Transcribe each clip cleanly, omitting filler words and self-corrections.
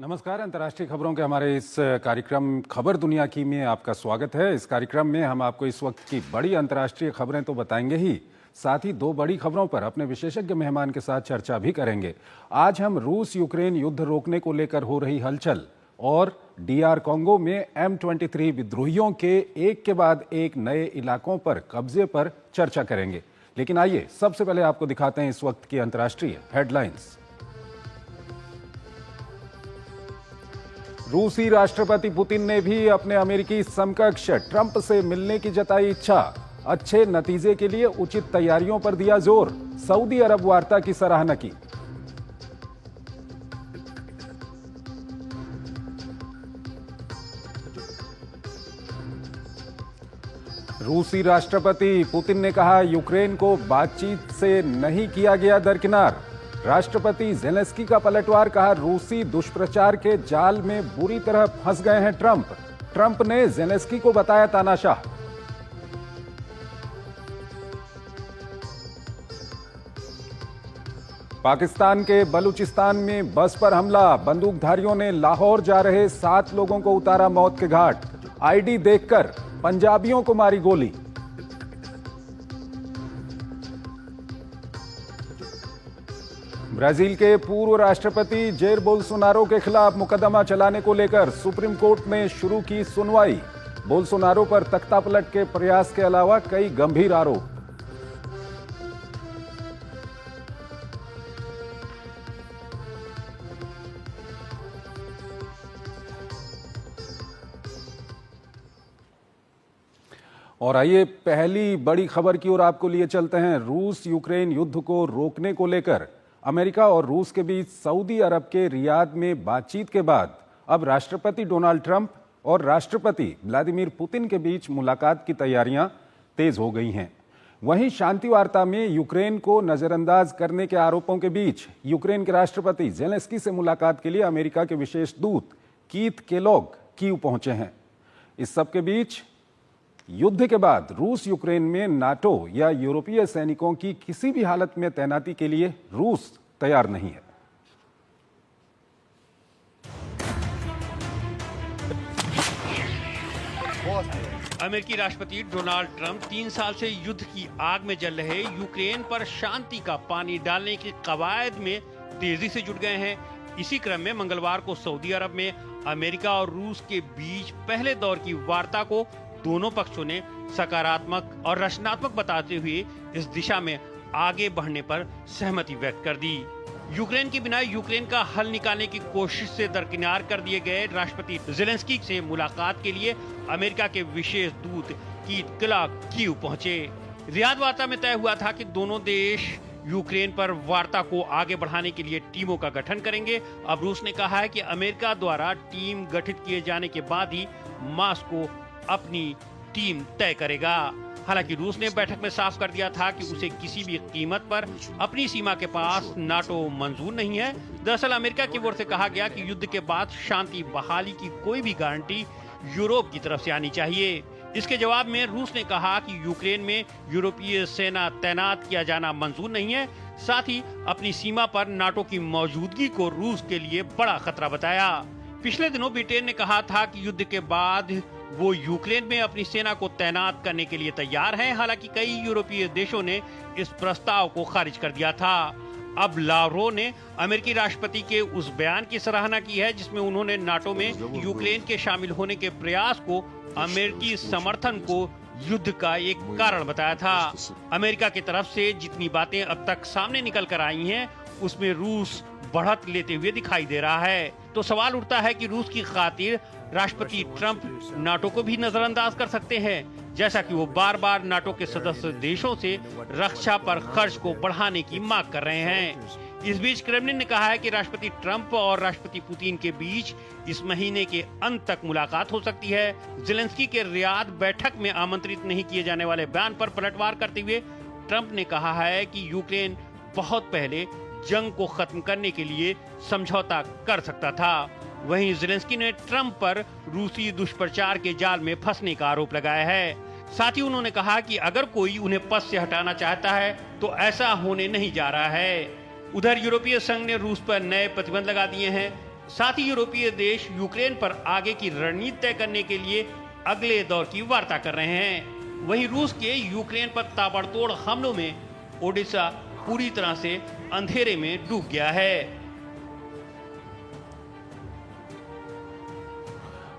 नमस्कार। अंतर्राष्ट्रीय खबरों के हमारे इस कार्यक्रम खबर दुनिया की में आपका स्वागत है। इस कार्यक्रम में हम आपको इस वक्त की बड़ी अंतर्राष्ट्रीय खबरें तो बताएंगे ही, साथ ही दो बड़ी खबरों पर अपने विशेषज्ञ मेहमान के साथ चर्चा भी करेंगे। आज हम रूस यूक्रेन युद्ध रोकने को लेकर हो रही हलचल और DR कांगो में M23 विद्रोहियों के एक के बाद एक नए इलाकों पर कब्जे पर चर्चा करेंगे। लेकिन आइए सबसे पहले आपको दिखाते हैं इस वक्त की अंतर्राष्ट्रीय हेडलाइंस। रूसी राष्ट्रपति पुतिन ने भी अपने अमेरिकी समकक्ष ट्रंप से मिलने की जताई इच्छा। अच्छे नतीजे के लिए उचित तैयारियों पर दिया जोर। सऊदी अरब वार्ता की सराहना की। रूसी राष्ट्रपति पुतिन ने कहा, यूक्रेन को बातचीत से नहीं किया गया दरकिनार। राष्ट्रपति ज़ेलेंस्की का पलटवार, कहा रूसी दुष्प्रचार के जाल में बुरी तरह फंस गए हैं ट्रंप। ट्रंप ने ज़ेलेंस्की को बताया तानाशाह। पाकिस्तान के बलूचिस्तान में बस पर हमला। बंदूकधारियों ने लाहौर जा रहे 7 लोगों को उतारा मौत के घाट। आईडी देखकर पंजाबियों को मारी गोली। ब्राजील के पूर्व राष्ट्रपति जेर बोल्सोनारो के खिलाफ मुकदमा चलाने को लेकर सुप्रीम कोर्ट ने शुरू की सुनवाई। बोल्सोनारो पर तख्तापलट के प्रयास के अलावा कई गंभीर आरोप। और आइए पहली बड़ी खबर की ओर आपको लिए चलते हैं। रूस यूक्रेन युद्ध को रोकने को लेकर अमेरिका और रूस के बीच सऊदी अरब के रियाद में बातचीत के बाद अब राष्ट्रपति डोनाल्ड ट्रंप और राष्ट्रपति व्लादिमीर पुतिन के बीच मुलाकात की तैयारियां तेज हो गई हैं। वहीं शांति वार्ता में यूक्रेन को नजरअंदाज करने के आरोपों के बीच यूक्रेन के राष्ट्रपति ज़ेलेंस्की से मुलाकात के लिए अमेरिका के विशेष दूत कीथ केलॉग कीव पहुंचे हैं। इस सब के बीच युद्ध के बाद रूस यूक्रेन में नाटो या यूरोपीय सैनिकों की किसी भी हालत में तैनाती के लिए रूस तैयार नहीं है। अमेरिकी राष्ट्रपति डोनाल्ड ट्रंप 3 साल से युद्ध की आग में जल रहे यूक्रेन पर शांति का पानी डालने की कवायद में तेजी से जुट गए हैं। इसी क्रम में मंगलवार को सऊदी अरब में अमेरिका और रूस के बीच पहले दौर की वार्ता को दोनों पक्षों ने सकारात्मक और रचनात्मक बताते हुए इस दिशा में आगे बढ़ने पर सहमति व्यक्त कर दी। यूक्रेन के बिना यूक्रेन का हल निकालने की कोशिश से दरकिनार कर दिए गए राष्ट्रपति ज़ेलेंस्की से मुलाकात के लिए अमेरिका के विशेष दूत कीथ केलॉग कीव पहुंचे। रियाद वार्ता में तय हुआ था कि दोनों देश यूक्रेन पर वार्ता को आगे बढ़ाने के लिए टीमों का गठन करेंगे। अब रूस ने कहा है कि अमेरिका द्वारा टीम गठित किए जाने के बाद ही मॉस्को अपनी टीम तय करेगा। हालांकि रूस ने बैठक में साफ कर दिया था कि उसे किसी भी कीमत पर अपनी सीमा के पास नाटो मंजूर नहीं है। दरअसल अमेरिका की ओर से कहा गया कि युद्ध के बाद शांति बहाली की कोई भी गारंटी यूरोप की तरफ से आनी चाहिए। इसके जवाब में रूस ने कहा कि यूक्रेन में यूरोपीय सेना तैनात किया जाना मंजूर नहीं है। साथ ही अपनी सीमा पर नाटो की मौजूदगी को रूस के लिए बड़ा खतरा बताया। पिछले दिनों ब्रिटेन ने कहा था कि युद्ध के बाद वो यूक्रेन में अपनी सेना को तैनात करने के लिए तैयार हैं। हालांकि कई यूरोपीय देशों ने इस प्रस्ताव को खारिज कर दिया था। अब लाव्रोव ने अमेरिकी राष्ट्रपति के उस बयान की सराहना की है जिसमें उन्होंने नाटो में यूक्रेन के शामिल होने के प्रयास को अमेरिकी समर्थन को युद्ध का एक कारण बताया था। अमेरिका की तरफ से जितनी बातें अब तक सामने निकल कर आई हैं, उसमें रूस बढ़त लेते हुए दिखाई दे रहा है। तो सवाल उठता है कि रूस की खातिर राष्ट्रपति ट्रंप नाटो को भी नजरअंदाज कर सकते हैं, जैसा कि वो बार बार नाटो के सदस्य देशों से रक्षा पर खर्च को बढ़ाने की मांग कर रहे हैं। इस बीच क्रेमलिन ने कहा है कि राष्ट्रपति ट्रंप और राष्ट्रपति पुतिन के बीच इस महीने के अंत तक मुलाकात हो सकती है। ज़ेलेंस्की के रियाद बैठक में आमंत्रित नहीं किए जाने वाले बयान पर पलटवार करते हुए ट्रंप ने कहा है कि यूक्रेन बहुत पहले जंग को खत्म करने के लिए समझौता कर सकता था। वहीं ज़ेलेंस्की ने ट्रंप पर रूसी दुष्प्रचार के जाल में फंसने का आरोप लगाया है। साथ ही उन्होंने कहा कि अगर कोई उन्हें पद से हटाना चाहता है तो ऐसा होने नहीं जा रहा है। उधर यूरोपीय संघ ने रूस पर नए प्रतिबंध लगा दिए हैं। साथ ही यूरोपीय देश यूक्रेन पर आगे की रणनीति तय करने के लिए अगले दौर की वार्ता कर रहे हैं। वहीं रूस के यूक्रेन पर ताबड़तोड़ हमलों में ओडिशा पूरी तरह से अंधेरे में डूब गया है।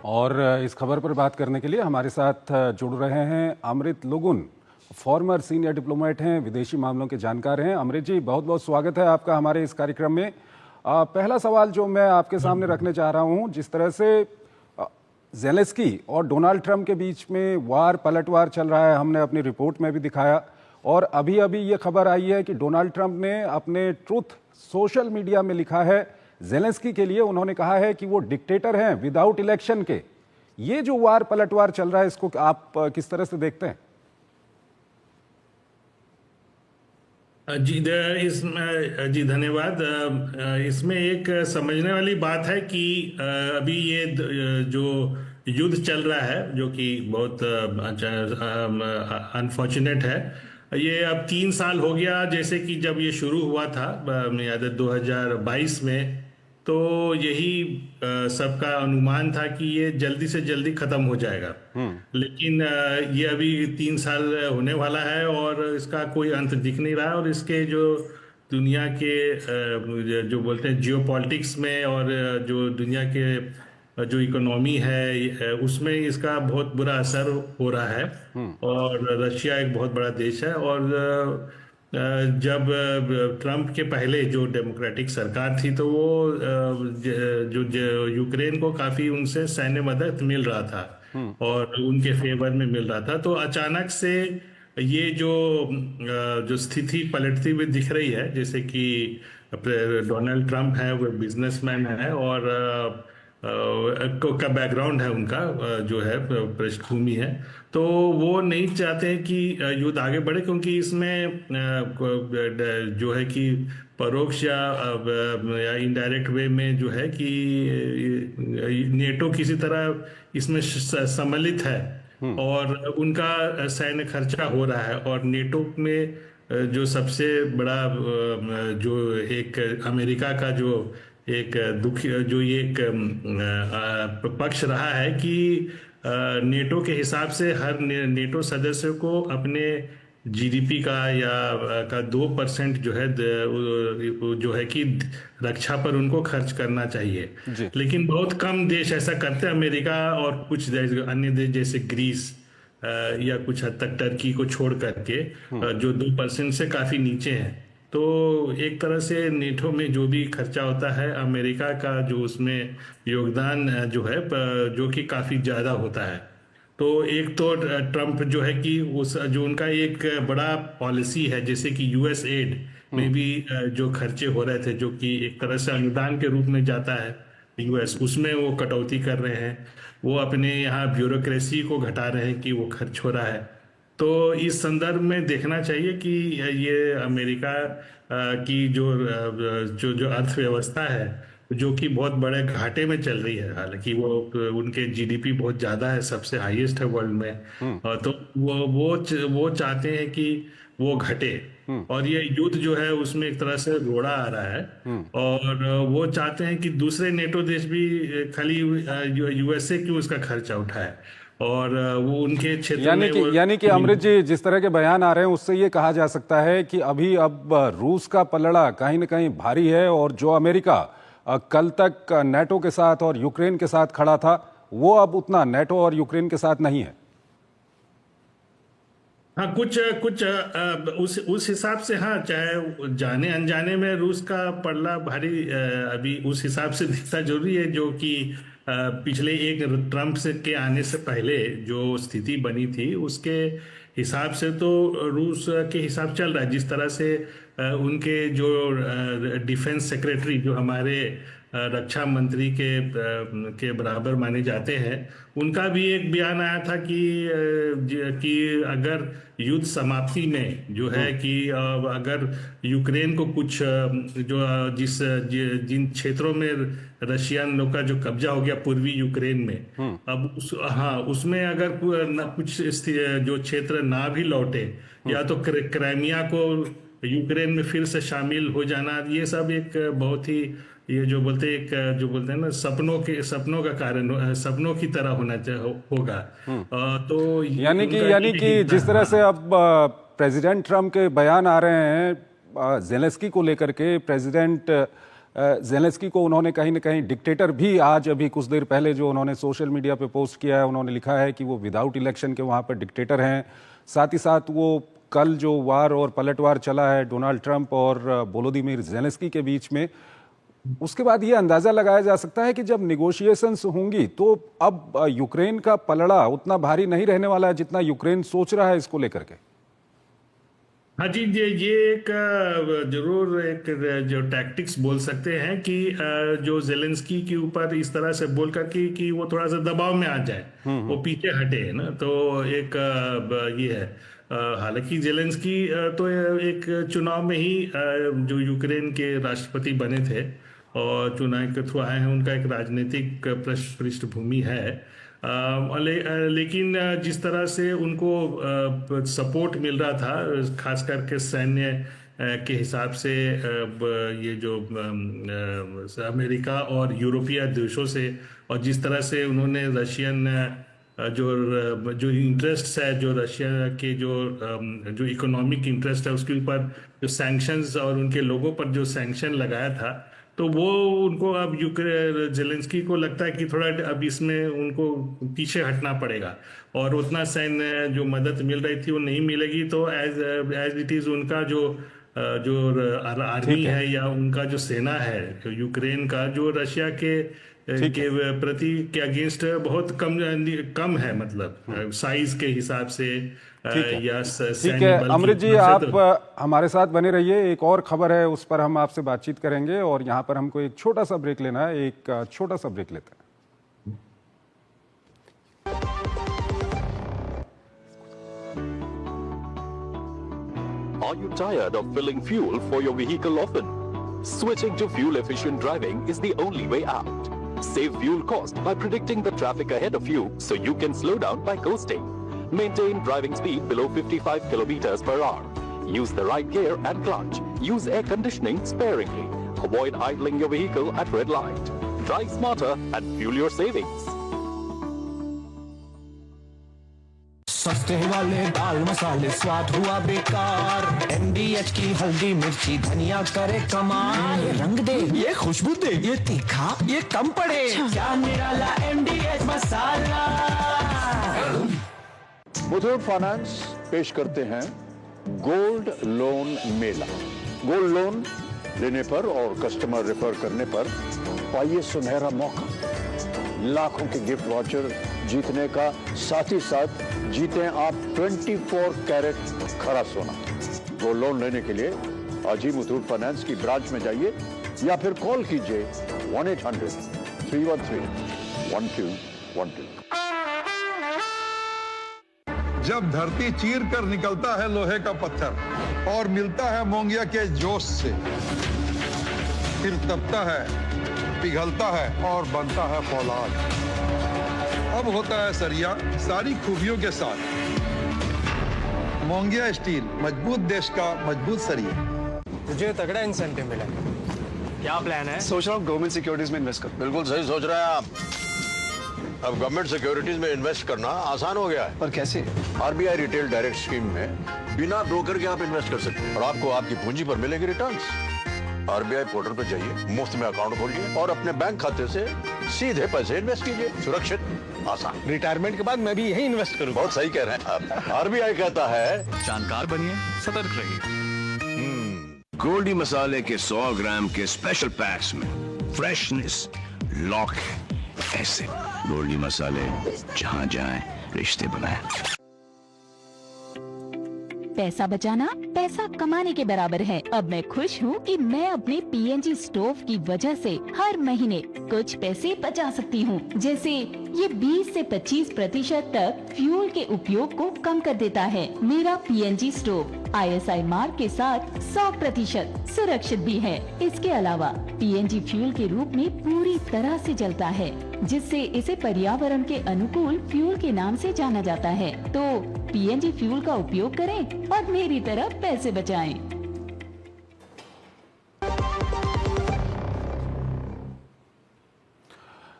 और इस खबर पर बात करने के लिए हमारे साथ जुड़ रहे हैं अमृत लुगुन, फॉर्मर सीनियर डिप्लोमेट हैं, विदेशी मामलों के जानकार हैं। अमृत जी, बहुत बहुत स्वागत है आपका हमारे इस कार्यक्रम में। पहला सवाल जो मैं आपके सामने रखने चाह रहा हूं, जिस तरह से ज़ेलेंस्की और डोनाल्ड ट्रंप के बीच में पलटवार चल रहा है, हमने अपनी रिपोर्ट में भी दिखाया, और अभी अभी ये खबर आई है कि डोनाल्ड ट्रंप ने अपने ट्रुथ सोशल मीडिया में लिखा है ज़ेलेंस्की के लिए, उन्होंने कहा है कि वो डिक्टेटर हैं विदाउट इलेक्शन के। ये जो पलटवार चल रहा है, इसको आप किस तरह से देखते हैं? जी धन्यवाद। इसमें एक समझने वाली बात है कि अभी ये जो युद्ध चल रहा है, जो कि बहुत अनफॉर्चुनेट है, ये अब 3 साल हो गया जैसे कि जब ये शुरू हुआ था, मैं याद है 2022 में। तो यही सबका अनुमान था कि ये जल्दी से जल्दी खत्म हो जाएगा, लेकिन ये अभी 3 साल होने वाला है और इसका कोई अंत दिख नहीं रहा है। और इसके जो दुनिया के जो बोलते हैं जियोपॉलिटिक्स में, और जो दुनिया के जो इकोनॉमी है उसमें इसका बहुत बुरा असर हो रहा है। और रशिया एक बहुत बड़ा देश है, और जब ट्रंप के पहले जो डेमोक्रेटिक सरकार थी, तो वो जो यूक्रेन को काफी उनसे सैन्य मदद मिल रहा था और उनके फेवर में मिल रहा था। तो अचानक से ये जो स्थिति पलटती हुई दिख रही है, जैसे कि डोनाल्ड ट्रंप है, वो बिजनेसमैन है, और का बैकग्राउंड है उनका, जो है पृष्ठभूमि है, तो वो नहीं चाहते हैं कि युद्ध आगे बढ़े, क्योंकि इसमें जो है कि परोक्ष या इनडायरेक्ट वे में जो है कि नेटो किसी तरह इसमें सम्मिलित है और उनका सैन्य खर्चा हो रहा है। और नेटो में जो सबसे बड़ा जो एक अमेरिका का जो एक दुखी जो ये एक पक्ष रहा है कि नेटो के हिसाब से हर नेटो सदस्य को अपने जीडीपी का या का 2% जो है कि रक्षा पर उनको खर्च करना चाहिए। लेकिन बहुत कम देश ऐसा करते हैं, अमेरिका और कुछ अन्य देश जैसे ग्रीस या कुछ हद तक टर्की को छोड़ करके, जो 2% से काफी नीचे हैं। तो एक तरह से नेटो में जो भी खर्चा होता है, अमेरिका का जो उसमें योगदान जो है, जो कि काफी ज्यादा होता है। तो एक तो ट्रंप जो है कि उस जो उनका एक बड़ा पॉलिसी है, जैसे कि यूएस एड में भी जो खर्चे हो रहे थे, जो कि एक तरह से अनुदान के रूप में जाता है यूएस, उसमें वो कटौती कर रहे हैं। वो अपने यहाँ ब्यूरोक्रेसी को घटा रहे हैं कि वो खर्च हो रहा है। तो इस संदर्भ में देखना चाहिए कि ये अमेरिका की जो अर्थव्यवस्था है, जो कि बहुत बड़े घाटे में चल रही है। हालांकि वो उनके जीडीपी बहुत ज्यादा है, सबसे हाईएस्ट है वर्ल्ड में। तो वो चाहते हैं कि वो घटे, और ये युद्ध जो है उसमें एक तरह से रोड़ा आ रहा है। और वो चाहते हैं कि दूसरे नेटो देश भी खाली यूएसए क्यों उसका खर्चा उठाए, और वो उनके क्षेत्र यानी कि अमृत जी, जिस तरह के बयान आ रहे हैं उससे ये कहा जा सकता है कि अभी अब रूस का पलड़ा कहीं न कहीं भारी है, और जो अमेरिका कल तक नेटो के साथ और यूक्रेन के साथ खड़ा था, वो अब उतना नेटो और यूक्रेन के साथ नहीं है। हाँ, कुछ उस हिसाब से, हाँ, चाहे जाने अनजाने में रूस का पलड़ा भारी अभी उस हिसाब से दिखता जरूरी है, जो कि पिछले एक ट्रंप से के आने से पहले जो स्थिति बनी थी उसके हिसाब से तो रूस के हिसाब चल रहा है। जिस तरह से उनके जो डिफेंस सेक्रेटरी, जो हमारे रक्षा मंत्री के बराबर माने जाते हैं, उनका भी एक बयान आया था कि अगर युद्ध समाप्ति में जो है कि अगर यूक्रेन को कुछ जिन क्षेत्रों में रशियन लोग का जो कब्जा हो गया पूर्वी यूक्रेन में, अब उसमें अगर कुछ जो क्षेत्र ना भी लौटे, या तो क्राइमिया को यूक्रेन में फिर से शामिल हो जाना, ये सब एक बहुत ही ये जो बोलते एक जो बोलते हैं ना, सपनों का कारण, सपनों की तरह होगा। तो यानी कि जिस तरह से अब प्रेसिडेंट ट्रम्प के बयान आ रहे हैं जेलेंस्की को लेकर के, प्रेसिडेंट जेलेंस्की को उन्होंने कहीं ना कहीं डिक्टेटर भी, आज अभी कुछ देर पहले जो उन्होंने सोशल मीडिया पे पोस्ट किया है, उन्होंने लिखा है कि वो विदाउट इलेक्शन के वहाँ पर डिक्टेटर हैं। साथ ही साथ वो कल जो वार और पलटवार चला है डोनाल्ड ट्रंप और वोलोदिमीर जेलेंस्की के बीच में, उसके बाद ये अंदाजा लगाया जा सकता है कि जब निगोशिएशंस होंगी तो अब यूक्रेन का पलड़ा उतना भारी नहीं रहने वाला है जितना यूक्रेन सोच रहा है इसको लेकर के। हाँ जी, ये एक जरूर एक जो टैक्टिक्स बोल सकते हैं कि जो जेलेंस्की के ऊपर इस तरह से बोलकर कि वो थोड़ा सा दबाव में आ जाए, वो पीछे हटे है ना, तो एक ये है। हालांकि जेलेंस्की तो एक चुनाव में ही जो यूक्रेन के राष्ट्रपति बने थे और चुनाव के थ्रू आए हैं, उनका एक राजनीतिक पृष्ठभूमि है। लेकिन जिस तरह से उनको सपोर्ट मिल रहा था, खास करके सैन्य के हिसाब से, ये जो अमेरिका और यूरोपीय देशों से, और जिस तरह से उन्होंने रशियन जो इंटरेस्ट है, जो रशिया के जो इकोनॉमिक इंटरेस्ट है उसके ऊपर जो सैंक्शंस और उनके लोगों पर जो सैंक्शन लगाया था, तो वो उनको अब जेलेंस्की को लगता है कि थोड़ा अब इसमें उनको पीछे हटना पड़ेगा और उतना सैन्य जो मदद मिल रही थी वो नहीं मिलेगी। तो एज इट इज उनका जो आर्मी है या उनका जो सेना है यूक्रेन का, जो रशिया के प्रति के अगेंस्ट बहुत कम है, मतलब साइज के हिसाब से या ठीक है। अमृत जी, आप हमारे साथ बने रहिए, एक और खबर है उस पर हम आपसे बातचीत करेंगे और यहाँ पर हमको एक छोटा सा ब्रेक लेना है, एक छोटा सा ब्रेक लेते हैं। Are you tired of filling fuel for your vehicle often? Switching to fuel efficient driving is the only way out. Save fuel cost by predicting the traffic ahead of you so you can slow down by coasting. Maintain driving speed below 55 kilometers per hour. Use the right gear and clutch. Use air conditioning sparingly. Avoid idling your vehicle at red light. Drive smarter and fuel your savings. सस्ते वाले दाल मसाले स्वाद हुआ बेकार, MDH की हल्दी मिर्ची धनिया करे कमाल। ये रंग दे, ये खुशबू दे, ये तीखा, ये कम पड़े, क्या निराला MDH मसाला। मुथूट फाइनेंस पेश करते हैं गोल्ड लोन मेला। गोल्ड लोन लेने पर और कस्टमर रेफर करने पर पाइए सुनहरा मौका, लाखों के गिफ्ट वाउचर जीतने का, साथ ही साथ जीतें आप 24 कैरेट खरा सोना। गोल्ड लोन लेने के लिए आज ही मुथूट फाइनेंस की ब्रांच में जाइए या फिर कॉल कीजिए 1-800-313-1212। जब धरती चीर कर निकलता है लोहे का पत्थर और मिलता है मोंगिया के जोश से, फिर तपता है, पिघलता है और बनता है फौलाद। अब होता है सरिया सारी खूबियों के साथ। मोंगिया स्टील, मजबूत देश का मजबूत सरिया। मुझे तगड़ा इंसेंटिव मिला। क्या प्लान है? सोच रहा हूँ गवर्नमेंट सिक्योरिटीज में इन्वेस्ट करूं। बिल्कुल सही सोच रहे हैं आप। अब गवर्नमेंट सिक्योरिटीज में इन्वेस्ट करना आसान हो गया है। पर कैसे? आरबीआई रिटेल डायरेक्ट स्कीम में बिना ब्रोकर के आप इन्वेस्ट कर सकते हैं और आपको आपकी पूंजी पर मिलेगी रिटर्न्स। आरबीआई पोर्टल पर जाइए, मुफ्त में अकाउंट खोलिए और अपने बैंक खाते से सीधे पैसे इन्वेस्ट कीजिए। सुरक्षित, आसान। रिटायरमेंट के बाद मैं भी यही इन्वेस्ट करूंगा। बहुत सही कह रहे हैं आप। आरबीआई कहता है जानकार बनिए, सतर्क रहिए। गोल्डी मसाले के 100 ग्राम के स्पेशल पैक्स में फ्रेशनेस लॉक है। ऐसे गोल्डी मसाले जहां जाएं रिश्ते बनाएं। पैसा बचाना पैसा कमाने के बराबर है। अब मैं खुश हूँ कि मैं अपने PNG स्टोव की वजह से हर महीने कुछ पैसे बचा सकती हूँ। जैसे ये 20 से 25% तक फ्यूल के उपयोग को कम कर देता है। मेरा PNG स्टोव ISI मार्क के साथ 100% सुरक्षित भी है। इसके अलावा PNG फ्यूल के रूप में पूरी तरह से जलता है, जिससे इसे पर्यावरण के अनुकूल फ्यूल के नाम से जाना जाता है। तो PNG फ्यूल का उपयोग करें और मेरी तरह पैसे बचाएं।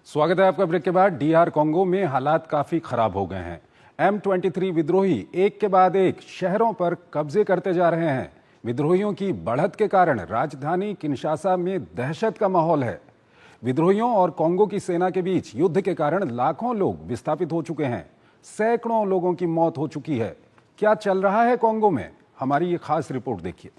स्वागत है आपका। ब्रेक के बाद डीआर कॉन्गो में हालात काफी खराब हो गए हैं। M23 विद्रोही एक के बाद एक शहरों पर कब्जे करते जा रहे हैं। विद्रोहियों की बढ़त के कारण राजधानी किनशासा में दहशत का माहौल है। विद्रोहियों और कॉन्गो की सेना के बीच युद्ध के कारण लाखों लोग विस्थापित हो चुके हैं। सैकड़ों लोगों की मौत हो चुकी है। क्या चल रहा है कॉन्गो में, हमारी ये खास रिपोर्ट देखिए।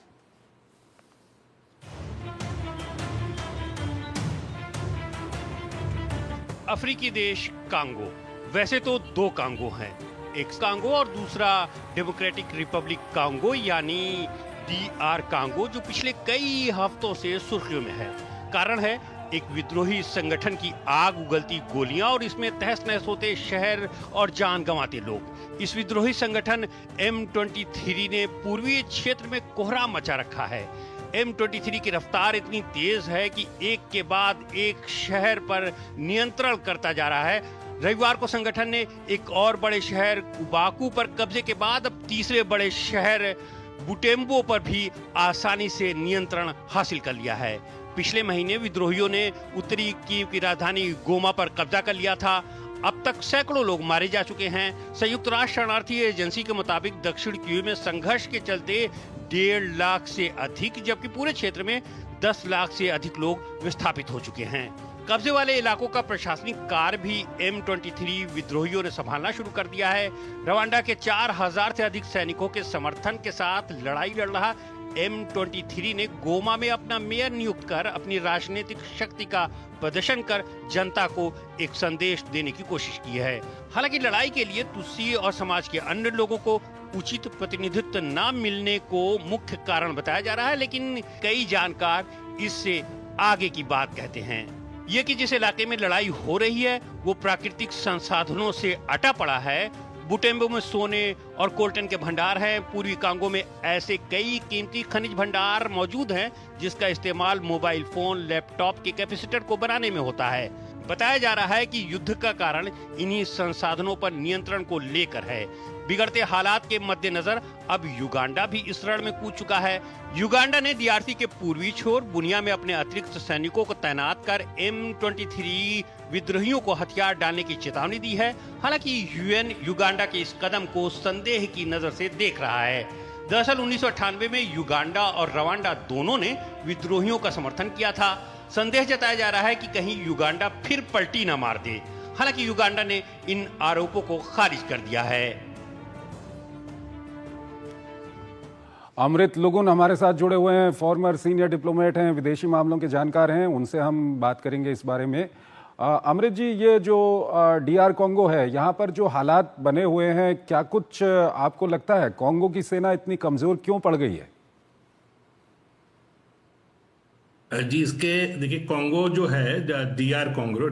अफ्रीकी देश कांगो। वैसे तो दो कांगो हैं, एक कांगो और दूसरा डेमोक्रेटिक रिपब्लिक कांगो यानी डीआर कांगो, जो पिछले कई हफ्तों से सुर्खियों में है। कारण है एक विद्रोही संगठन की आग उगलती गोलियां और इसमें तहस नहस होते शहर और जान गंवाते लोग। इस विद्रोही संगठन M23 ने पूर्वी क्षेत्र में कोहराम मचा रखा है। M23 की रफ्तार इतनी तेज है कि एक के बाद एक शहर पर नियंत्रण करता जा रहा है। रविवार को संगठन ने एक और बड़े शहर कुबाकू पर कब्जे के बाद अब तीसरे बड़े शहर बुटेम्बो पर भी आसानी से नियंत्रण हासिल कर लिया है। पिछले महीने विद्रोहियों ने उत्तरी कीव की राजधानी गोमा पर कब्जा कर लिया था। अब तक सैकड़ों लोग मारे जा चुके हैं। संयुक्त राष्ट्र शरणार्थी एजेंसी के मुताबिक दक्षिण कीव में संघर्ष के चलते 1.5 लाख से अधिक, जबकि पूरे क्षेत्र में 10 लाख से अधिक लोग विस्थापित हो चुके हैं। कब्जे वाले इलाकों का प्रशासनिक कार्य भी M23 विद्रोहियों ने संभालना शुरू कर दिया है। रवांडा के 4000 से अधिक सैनिकों के समर्थन के साथ लड़ाई लड़ रहा M23 ने गोमा में अपना मेयर नियुक्त कर अपनी राजनीतिक शक्ति का प्रदर्शन कर जनता को एक संदेश देने की कोशिश की है। हालांकि लड़ाई के लिए तुत्सी और समाज के अन्य लोगों को उचित प्रतिनिधित्व न मिलने को मुख्य कारण बताया जा रहा है, लेकिन कई जानकार इससे आगे की बात कहते हैं। ये कि जिस इलाके में लड़ाई हो रही है वो प्राकृतिक संसाधनों से अटा पड़ा है। बुटेम्बो में सोने और कोल्टन के भंडार हैं। पूर्वी कांगो में ऐसे कई कीमती खनिज भंडार मौजूद हैं जिसका इस्तेमाल मोबाइल फोन, लैपटॉप के कैपेसिटर को बनाने में होता है। बताया जा रहा है कि युद्ध का कारण इन्हीं संसाधनों पर नियंत्रण को लेकर है। बिगड़ते हालात के मद्देनजर अब युगांडा भी इस रण में कूद चुका है। युगांडा ने डीआरसी के पूर्वी छोर बुनिया में अपने अतिरिक्त सैनिकों को तैनात कर M23 विद्रोहियों को हथियार डालने की चेतावनी दी है। हालांकि यूएन युगांडा के इस कदम को संदेह की नजर से देख रहा है। दरअसल 1998 में युगांडा और रवांडा दोनों ने विद्रोहियों का समर्थन किया था। संदेह जताया जा रहा है कि कहीं युगांडा फिर पलटी न मार दे। हालांकि युगांडा ने इन आरोपों को खारिज कर दिया है। अमृत लुगुन हमारे साथ जुड़े हुए हैं, फॉर्मर सीनियर डिप्लोमेट हैं, विदेशी मामलों के जानकार हैं, उनसे हम बात करेंगे इस बारे में। अमृत जी, ये जो डीआर कॉन्गो है, यहाँ पर जो हालात बने हुए हैं, क्या कुछ आपको लगता है कॉन्गो की सेना इतनी कमजोर क्यों पड़ गई है? जी, इसके देखिए, कॉन्गो जो है, डीआर कॉन्गो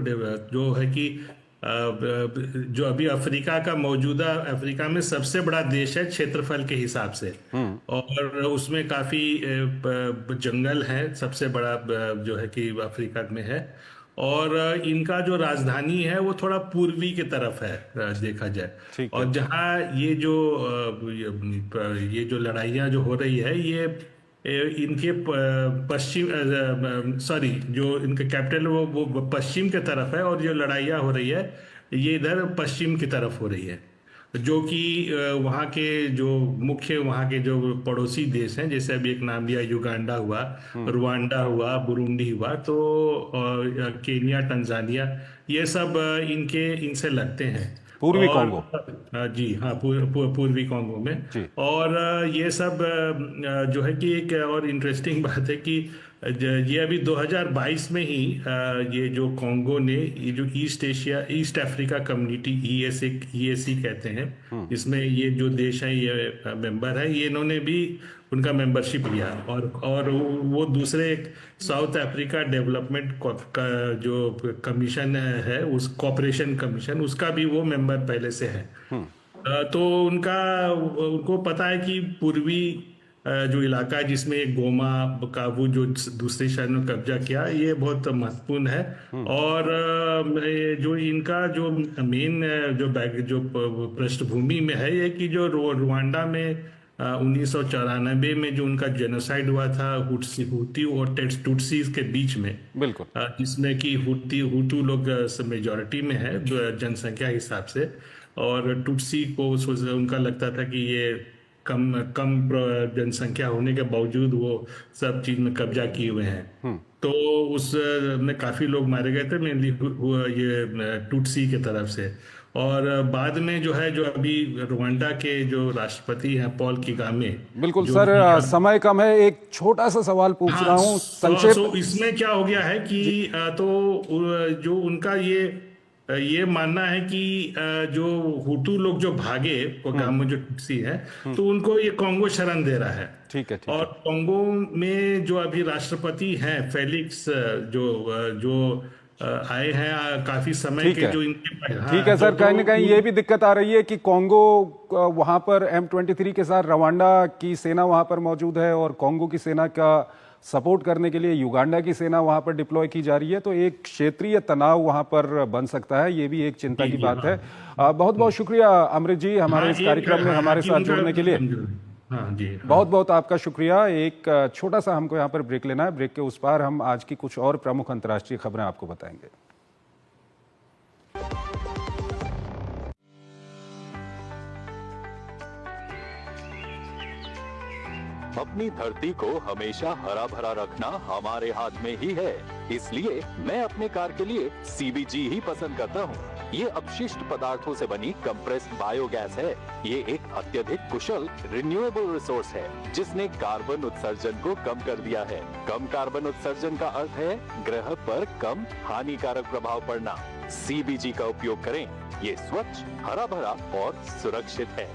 जो है कि जो अभी अफ्रीका का मौजूदा अफ्रीका में सबसे बड़ा देश है क्षेत्रफल के हिसाब से, और उसमें काफी जंगल है, सबसे बड़ा जो है कि अफ्रीका में है। और इनका जो राजधानी है वो थोड़ा पूर्वी की तरफ है देखा जाए। और जहाँ ये जो लड़ाइयाँ जो हो रही है, ये इनके जो इनका कैपिटल वो पश्चिम के तरफ है, और जो लड़ाइयाँ हो रही है ये इधर पश्चिम की तरफ हो रही है, जो कि वहाँ के जो मुख्य वहाँ के जो पड़ोसी देश हैं, जैसे अभी एक नाम लिया युगांडा हुआ, रुवांडा हुआ, बुरुंडी हुआ, तो केन्या, टंजानिया, ये सब इनसे लगते हैं। पूर्वी कॉन्गो, जी हाँ, पूर्वी कॉन्गो में। और ये सब जो है कि एक और इंटरेस्टिंग बात है कि ये अभी 2022 में ही ये जो कॉन्गो ने ये जो ईस्ट अफ्रीका कम्युनिटी EAC कहते हैं, इसमें ये जो देश है ये मेंबर है, ये इन्होंने भी उनका मेंबरशिप लिया। और वो दूसरे एक साउथ अफ्रीका डेवलपमेंट का जो कमीशन है, उस कॉपरेशन कमीशन, उसका भी वो मेंबर पहले से है। तो उनको पता है कि पूर्वी जो इलाका है जिसमें गोमा, बुकावू जो दूसरे शहर में कब्जा किया, ये बहुत महत्वपूर्ण है। और जो इनका जो मेन जो पृष्ठभूमि में है, ये कि जो रुवांडा में 1994 में जो उनका जेनोसाइड हुआ था हुती और टुट्सीज के बीच में, बिल्कुल, जिसमें कि हुटू लोग मेजॉरिटी में है जनसंख्या हिसाब से, और टुट्सी को उनका लगता था कि ये कम जनसंख्या होने के बावजूद वो सब चीज में कब्जा किए हुए हैं। तो उस में काफी लोग मारे गए थे, मेनली ये टुट्सी के तरफ से। और बाद में जो है, जो अभी रुवांडा के जो राष्ट्रपति हैं पॉल किगामे। बिल्कुल सर, समय कम है, एक छोटा सा सवाल पूछ रहा हूँ संक्षेप। इसमें क्या हो गया है कि तो जो उनका ये मानना है कि जो हुटू लोग जो भागे किगामे जो टुट्सी है, तो उनको ये कांगो शरण दे रहा है। ठीक है। और कांगो में जो अभी राष्ट्रपति हैं फेलिक्स, जो आए हैं काफी समय के, जो इनके ठीक है सर, कहीं ना कहीं ये भी दिक्कत आ रही है कि कांगो वहां पर M23 के साथ रवांडा की सेना वहां पर मौजूद है और कांगो की सेना का सपोर्ट करने के लिए युगांडा की सेना वहां पर डिप्लॉय की जा रही है, तो एक क्षेत्रीय तनाव वहां पर बन सकता है, ये भी एक चिंता की बात है। बहुत बहुत शुक्रिया अमृत जी हमारे इस कार्यक्रम में हमारे साथ जुड़ने के लिए। बहुत बहुत आपका शुक्रिया। एक छोटा सा हमको यहाँ पर ब्रेक लेना है, ब्रेक के उस पार हम आज की कुछ और प्रमुख अंतर्राष्ट्रीय खबरें आपको बताएंगे। अपनी धरती को हमेशा हरा भरा रखना हमारे हाथ में ही है, इसलिए मैं अपने कार के लिए CBG ही पसंद करता हूँ। ये अपशिष्ट पदार्थों से बनी कंप्रेस्ड बायोगैस है। ये एक अत्यधिक कुशल रिन्यूएबल रिसोर्स है, जिसने कार्बन उत्सर्जन को कम कर दिया है। कम कार्बन उत्सर्जन का अर्थ है ग्रह पर कम हानिकारक प्रभाव पड़ना। CBG का उपयोग करें, ये स्वच्छ, हरा भरा और सुरक्षित है।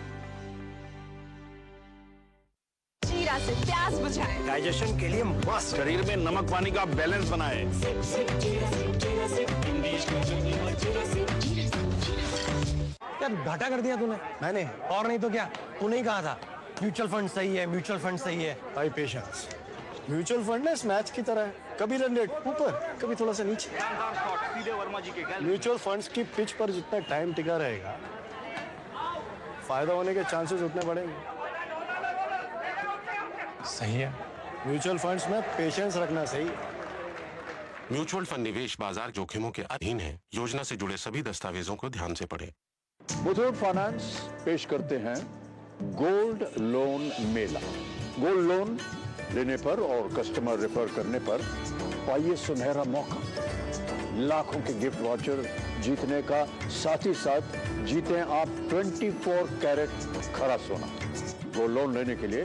जीरा से प्यास बुझाए, डाइजेशन के लिए मस्त, शरीर में नमक पानी का बैलेंस बनाए। यार घाटा कर दिया तूने। मैंने और नहीं तो क्या, तूने ही कहा था म्यूचुअल फंड सही है, म्यूचुअल फंड सही है। भाई पेशेंस, म्यूचुअल फंड ना इस मैच की तरह है, कभी रन रेट ऊपर कभी थोड़ा सा नीचे। म्यूचुअल फंड्स की पिच पर जितना टाइम टिका रहेगा, फायदा होने के चांसेस उतने बढ़ेंगे। सही है, म्यूचुअल फंड्स में पेशेंस रखना सही है। म्यूचुअल फंड निवेश बाजार जोखिमों के अधीन है। योजना से जुड़े सभी दस्तावेजों को ध्यान से पढ़ें। मुथूट फाइनेंस पेश करते हैं गोल्ड लोन मेला। गोल्ड लोन लेने पर और कस्टमर रेफर करने पर पाइए सुनहरा मौका, लाखों के गिफ्ट वाउचर जीतने का, साथ ही साथ जीतें आप 24 कैरेट खरा सोना। गोल्ड लोन लेने के लिए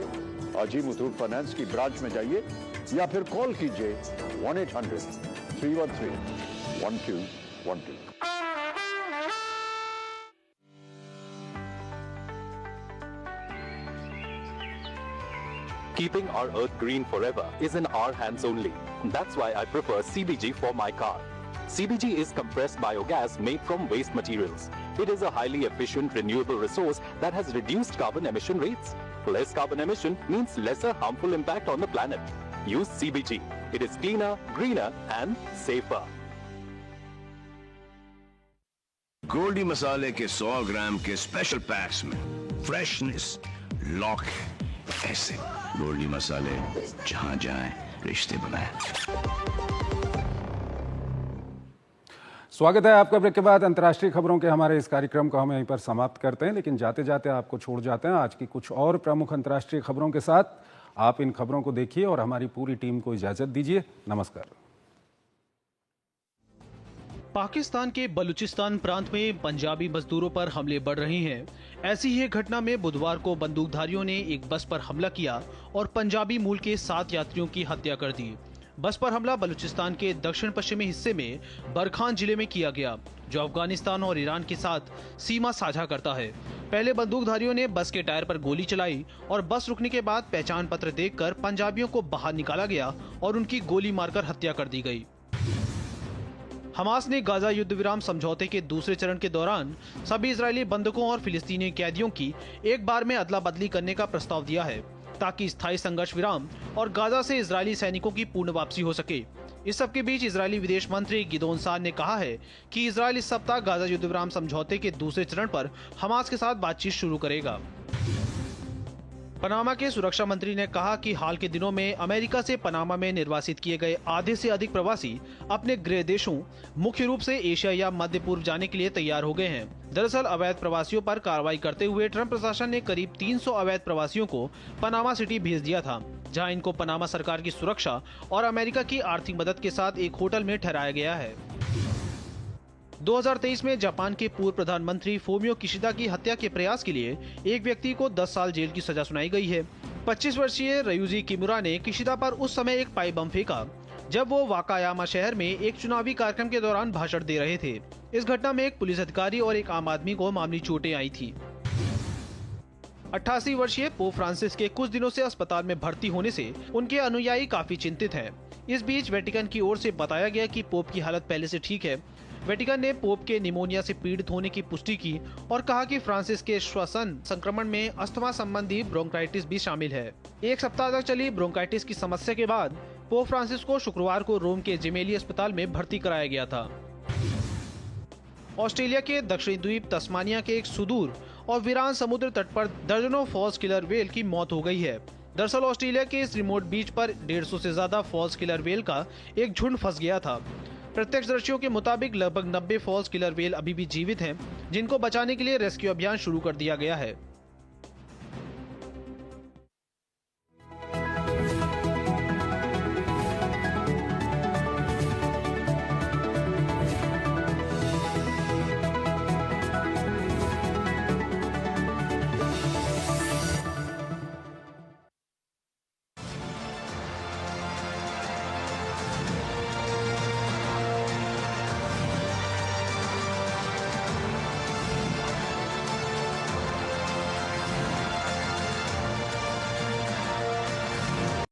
आज ही मुथूट फाइनेंस की ब्रांच में जाइए या फिर कॉल कीजिए 1-800-313-1212। Keeping our earth green forever is in our hands only. That's why I prefer CBG for my car. CBG is compressed biogas made from waste materials. It is a highly efficient renewable resource that has reduced carbon emission rates. Less carbon emission means lesser harmful impact on the planet. Use CBG. It is cleaner, greener and safer. Goldy मसाले के 100 ग्राम के special PACS में freshness lock ऐसे गोल्डी मसाले जहां जाएं रिश्ते बनाएं। स्वागत है आपका। ब्रेक के बाद अंतर्राष्ट्रीय खबरों के हमारे इस कार्यक्रम को हम यहीं पर समाप्त करते हैं, लेकिन जाते जाते आपको छोड़ जाते हैं आज की कुछ और प्रमुख अंतर्राष्ट्रीय खबरों के साथ। आप इन खबरों को देखिए और हमारी पूरी टीम को इजाजत दीजिए। नमस्कार। पाकिस्तान के बलूचिस्तान प्रांत में पंजाबी मजदूरों पर हमले बढ़ रहे हैं। ऐसी ही एक घटना में बुधवार को बंदूकधारियों ने एक बस पर हमला किया और पंजाबी मूल के 7 यात्रियों की हत्या कर दी। बस पर हमला बलूचिस्तान के दक्षिण पश्चिमी हिस्से में बरखान जिले में किया गया, जो अफगानिस्तान और ईरान के साथ सीमा साझा करता है। पहले बंदूकधारियों ने बस के टायर पर गोली चलाई और बस रुकने के बाद पहचान पत्र देखकर पंजाबियों को बाहर निकाला गया और उनकी गोली मारकर हत्या कर दी गई। हमास ने गाजा युद्ध विराम समझौते के दूसरे चरण के दौरान सभी इजरायली बंधकों और फिलिस्तीनी कैदियों की एक बार में अदला बदली करने का प्रस्ताव दिया है, ताकि स्थायी संघर्ष विराम और गाजा से इजरायली सैनिकों की पूर्ण वापसी हो सके। इस सब के बीच इजरायली विदेश मंत्री गिदोन सार ने कहा है कि इजरायल इस सप्ताह गाजा युद्ध विराम समझौते के दूसरे चरण पर हमास के साथ बातचीत शुरू करेगा। पनामा के सुरक्षा मंत्री ने कहा कि हाल के दिनों में अमेरिका से पनामा में निर्वासित किए गए आधे से अधिक प्रवासी अपने गृह देशों, मुख्य रूप से एशिया या मध्य पूर्व जाने के लिए तैयार हो गए हैं। दरअसल अवैध प्रवासियों पर कार्रवाई करते हुए ट्रंप प्रशासन ने करीब 300 अवैध प्रवासियों को पनामा सिटी भेज दिया था, जहां इनको पनामा सरकार की सुरक्षा और अमेरिका की आर्थिक मदद के साथ एक होटल में ठहराया गया है। 2023 में जापान के पूर्व प्रधानमंत्री फूमियो किशिदा की हत्या के प्रयास के लिए एक व्यक्ति को 10 साल जेल की सजा सुनाई गई है। 25 वर्षीय रयूजी किमुरा ने किशिदा पर उस समय एक पाइप बम फेंका जब वो वाकायामा शहर में एक चुनावी कार्यक्रम के दौरान भाषण दे रहे थे। इस घटना में एक पुलिस अधिकारी और एक आम आदमी को मामूली चोटें आई थी। 88 वर्षीय पोप फ्रांसिस के कुछ दिनों से अस्पताल में भर्ती होने से उनके अनुयायी काफी चिंतित हैं। इस बीच वेटिकन की ओर से बताया गया कि पोप की हालत पहले से ठीक है। वेटिकन ने पोप के निमोनिया से पीड़ित होने की पुष्टि की और कहा कि फ्रांसिस के श्वसन संक्रमण में अस्थमा संबंधी ब्रोंकाइटिस भी शामिल है। एक सप्ताह तक चली ब्रोंकाइटिस की समस्या के बाद पोप फ्रांसिस को शुक्रवार को रोम के जेमेली अस्पताल में भर्ती कराया गया था। ऑस्ट्रेलिया के दक्षिणी द्वीप तस्मानिया के एक सुदूर और वीरान समुद्र तट पर दर्जनों फॉल्स किलर व्हेल की मौत हो गई है। दरअसल ऑस्ट्रेलिया के इस रिमोट बीच पर 150 से ज्यादा फॉल्स किलर व्हेल का एक झुंड फंस गया था। प्रत्यक्षदर्शियों के मुताबिक लगभग 90 फॉल्स किलर व्हेल अभी भी जीवित हैं, जिनको बचाने के लिए रेस्क्यू अभियान शुरू कर दिया गया है।